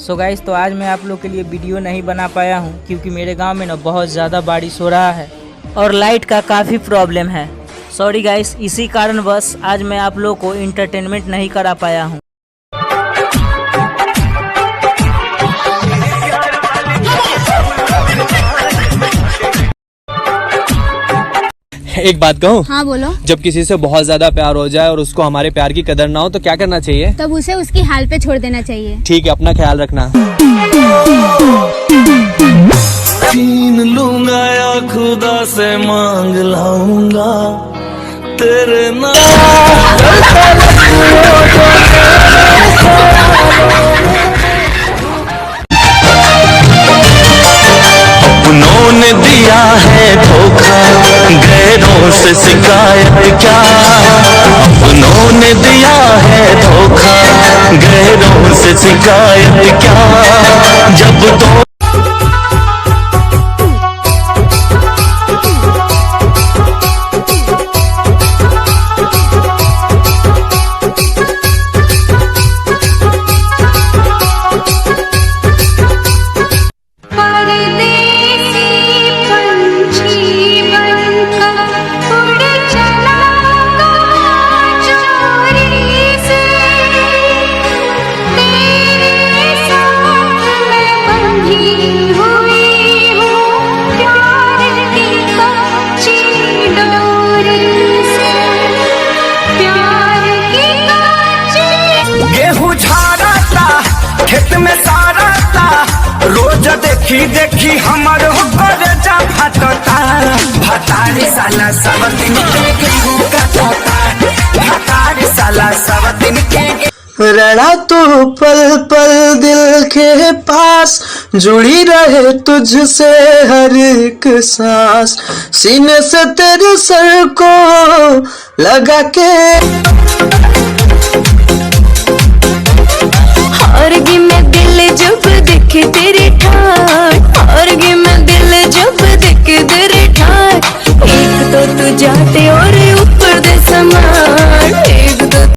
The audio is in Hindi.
सो गाइस, तो आज मैं आप लोग के लिए वीडियो नहीं बना पाया हूँ क्योंकि मेरे गांव में ना बहुत ज़्यादा बारिश हो रहा है और लाइट का काफ़ी प्रॉब्लम है। सॉरी गाइस, इसी कारण बस आज मैं आप लोग को इंटरटेनमेंट नहीं करा पाया हूँ। एक बात कहूँ? हाँ बोलो। जब किसी से बहुत ज्यादा प्यार हो जाए और उसको हमारे प्यार की कदर ना हो तो क्या करना चाहिए? तब उसे उसकी हाल पे छोड़ देना चाहिए। ठीक है, अपना ख्याल रखना। छीन लूंगा या खुदा से मांग लाऊंगा तेरे नाम। उन्होंने दिया है धोखा, गैरों से शिकायत क्या। उन्होंने दिया है धोखा, गैरों से शिकायत क्या। जब तो खेत में सारा ता रोज देखी देखी हमर ऊपर जा फटता। भतारी साला सब दिन के गेहूं काटता। भतारी साला सब दिन के रड़ा तो पल पल दिल के पास, जुड़ी रहे तुझसे हर एक सांस। सीने से तेरे सर को लगा के